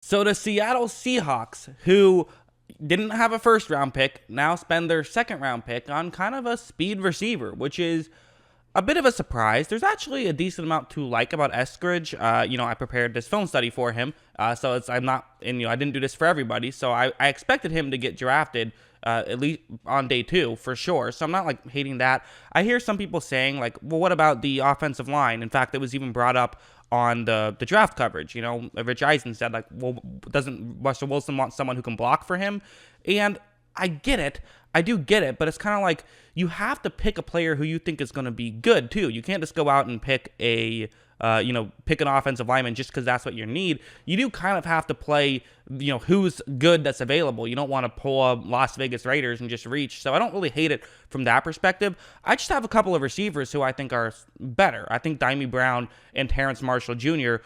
So the Seattle Seahawks, who didn't have a first round pick, now spend their second round pick on kind of a speed receiver, which is a bit of a surprise. There's actually a decent amount to like about Eskridge. I prepared this film study for him, so I'm not, and I didn't do this for everybody. So I expected him to get drafted at least on day 2 for sure. So I'm not like hating that. I hear some people saying like, well, what about the offensive line? In fact, it was even brought up on the draft coverage. Rich Eisen said like, well, doesn't Russell Wilson want someone who can block for him? And I get it. I do get it, but it's kind of like you have to pick a player who you think is going to be good too. You can't just go out and pick pick an offensive lineman just because that's what you need. You do kind of have to play, who's good that's available. You don't want to pull up Las Vegas Raiders and just reach. So I don't really hate it from that perspective. I just have a couple of receivers who I think are better. I think Dyami Brown and Terrence Marshall Jr.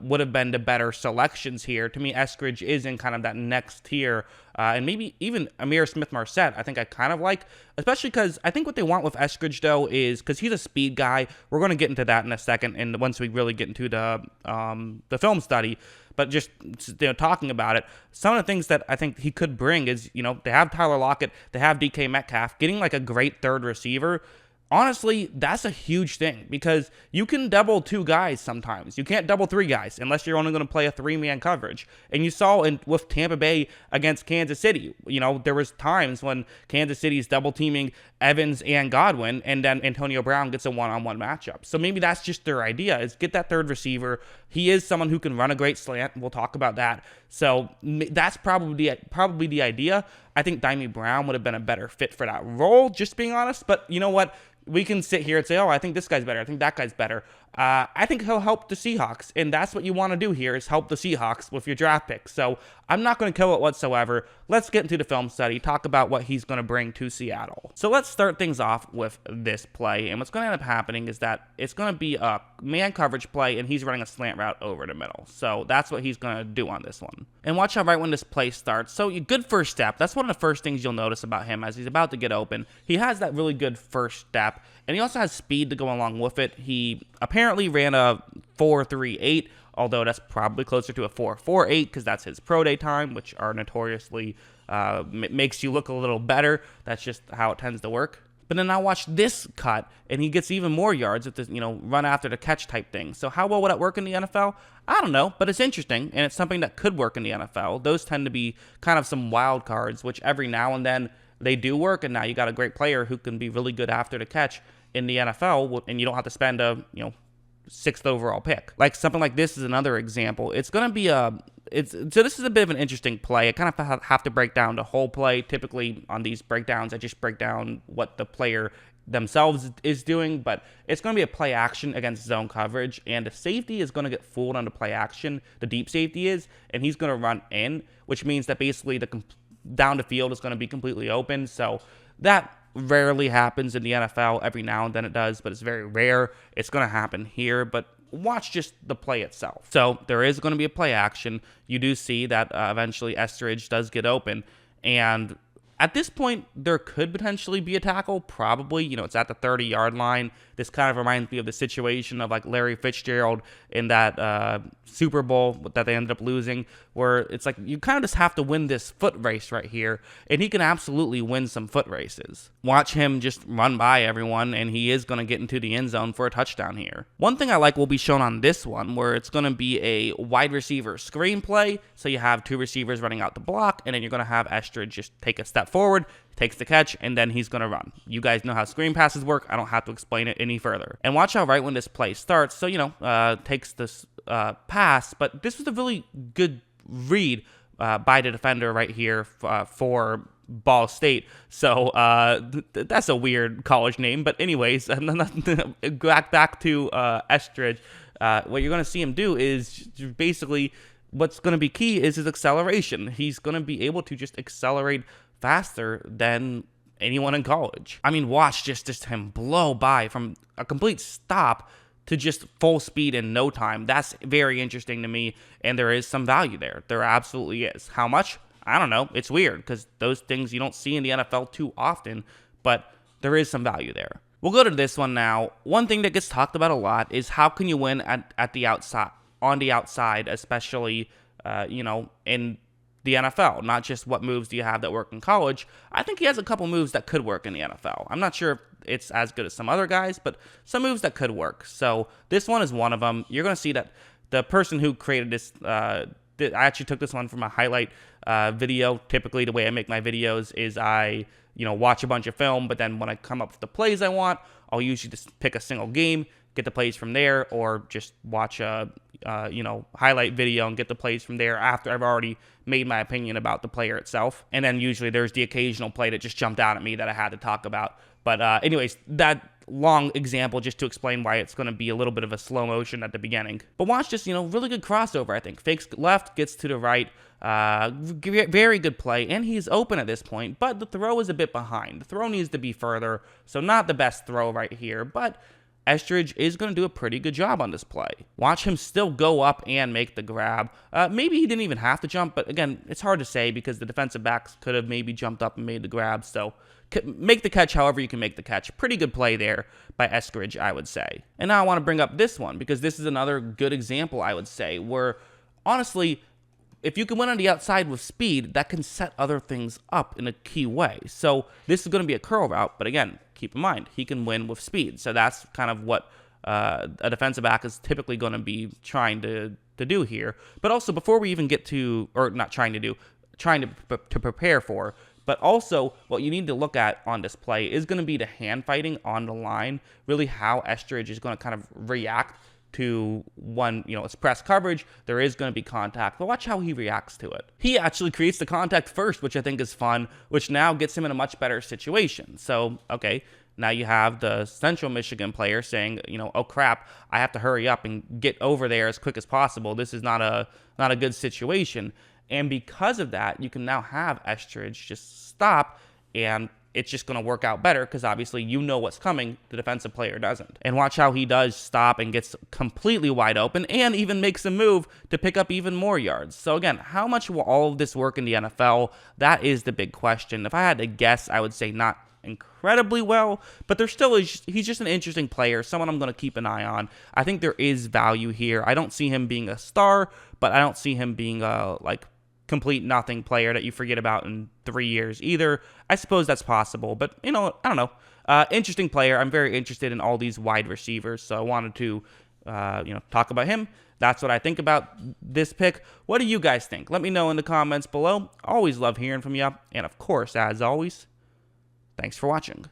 Would have been the better selections here. To me, Eskridge is in kind of that next tier. And maybe even Amir Smith-Marset, I think I kind of like, especially because I think what they want with Eskridge, though, is because he's a speed guy. We're going to get into that in a second, and once we really get into the film study. But just talking about it, some of the things that I think he could bring is, they have Tyler Lockett, they have DK Metcalf, getting like a great third receiver. Honestly, that's a huge thing because you can double 2 guys sometimes. You can't double 3 guys unless you're only going to play a 3-man coverage. And you saw with Tampa Bay against Kansas City, there was times when Kansas City's double teaming Evans and Godwin, and then Antonio Brown gets a one-on-one matchup. So maybe that's just their idea, is get that third receiver. He is someone who can run a great slant. We'll talk about that. So that's probably the idea. I think Dyami Brown would have been a better fit for that role, just being honest. But you know what? We can sit here and say, oh, I think this guy's better. I think that guy's better. I think he'll help the Seahawks, and that's what you want to do here is help the Seahawks with your draft picks. So I'm not going to kill it whatsoever. Let's get into the film study, talk about what he's going to bring to Seattle. So let's start things off with this play, and what's going to end up happening is that it's going to be a man coverage play, and he's running a slant route over the middle. So that's what he's going to do on this one. And watch out right when this play starts. So good first step. That's one of the first things you'll notice about him as he's about to get open. He has that really good first step, and he also has speed to go along with it. He apparently ran a 4.38, although that's probably closer to a 4.48 because that's his pro day time, which are notoriously makes you look a little better. That's just how it tends to work. But then I watch this cut, and he gets even more yards with this, run after the catch type thing. So how well would that work in the NFL? I don't know, but it's interesting, and it's something that could work in the NFL. Those tend to be kind of some wild cards, which every now and then they do work, and now you got a great player who can be really good after the catch in the NFL, and you don't have to spend a 6th overall pick. Like something like this is another example. It's going to be so this is a bit of an interesting play. I kind of have to break down the whole play. Typically on these breakdowns, I just break down what the player themselves is doing, but it's going to be a play action against zone coverage, and the safety is going to get fooled on the play action. The deep safety is, and he's going to run in, which means that basically the down the field is going to be completely open. So that rarely happens in the NFL. Every now and then it does, but it's very rare. It's going to happen here, but watch just the play itself. So there is going to be a play action. You do see that eventually Eskridge does get open, and at this point, there could potentially be a tackle. Probably, it's at the 30-yard line. This kind of reminds me of the situation of like Larry Fitzgerald in that Super Bowl that they ended up losing, where it's like you kind of just have to win this foot race right here, and he can absolutely win some foot races. Watch him just run by everyone, and he is going to get into the end zone for a touchdown here. One thing I like will be shown on this one, where it's going to be a wide receiver screen play, so you have 2 receivers running out the block, and then you're going to have Eskridge just take a step forward, takes the catch, and then he's going to run. You guys know how screen passes work. I don't have to explain it any further. And watch out right when this play starts. So, takes this pass, but this was a really good read by the defender right here for Ball State. So that's a weird college name. But anyways, back to Eskridge. What you're going to see him do is basically what's going to be key is his acceleration. He's going to be able to just accelerate faster than anyone in college. I mean, watch just him blow by from a complete stop to just full speed in no time. That's very interesting to me, and there is some value there. There absolutely is. How much? I don't know. It's weird because those things you don't see in the NFL too often, but there is some value there. We'll go to this one now. One thing that gets talked about a lot is how can you win at the outside, on the outside, especially in the NFL, not just what moves do you have that work in college. I think he has a couple moves that could work in the NFL. I'm not sure if it's as good as some other guys, but some moves that could work. So this one is one of them. You're going to see that the person who created this, I actually took this one from a highlight video. Typically, the way I make my videos is I, watch a bunch of film, but then when I come up with the plays I want, I'll usually just pick a single game, get the plays from there, or just watch a highlight video and get the plays from there after I've already made my opinion about the player itself. And then usually there's the occasional play that just jumped out at me that I had to talk about. But anyways, that long example just to explain why it's going to be a little bit of a slow motion at the beginning. But watch this, really good crossover, I think. Fakes left, gets to the right. Very good play, and he's open at this point, but the throw is a bit behind. The throw needs to be further, so not the best throw right here, but Eskridge is going to do a pretty good job on this play. Watch him still go up and make the grab. Maybe he didn't even have to jump, but again, it's hard to say because the defensive backs could have maybe jumped up and made the grab. So make the catch however you can make the catch. Pretty good play there by Eskridge, I would say. And now I want to bring up this one because this is another good example, I would say, where honestly, if you can win on the outside with speed, that can set other things up in a key way. So this is going to be a curl route, but again, keep in mind, he can win with speed. So that's kind of what a defensive back is typically going to be trying to do here. But also, before we even get to, or not trying to do, trying to prepare for, but also what you need to look at on this play is going to be the hand fighting on the line, really how Eskridge is going to kind of react to one, it's press coverage, there is going to be contact, but watch how he reacts to it. He actually creates the contact first, which I think is fun, which now gets him in a much better situation. So, okay, now you have the Central Michigan player saying, oh crap, I have to hurry up and get over there as quick as possible. This is not a good situation. And because of that, you can now have Eskridge just stop, and it's just going to work out better because obviously what's coming, the defensive player doesn't. And watch how he does stop and gets completely wide open and even makes a move to pick up even more yards. So again, how much will all of this work in the NFL? That is the big question. If I had to guess, I would say not incredibly well, but he's just an interesting player, someone I'm going to keep an eye on. I think there is value here. I don't see him being a star, but I don't see him being a complete nothing player that you forget about in 3 years either. I suppose that's possible, but I don't know. Interesting player. I'm very interested in all these wide receivers, so I wanted to talk about him. That's what I think about this pick. What do you guys think? Let me know in the comments below. Always love hearing from you, and of course, as always, thanks for watching.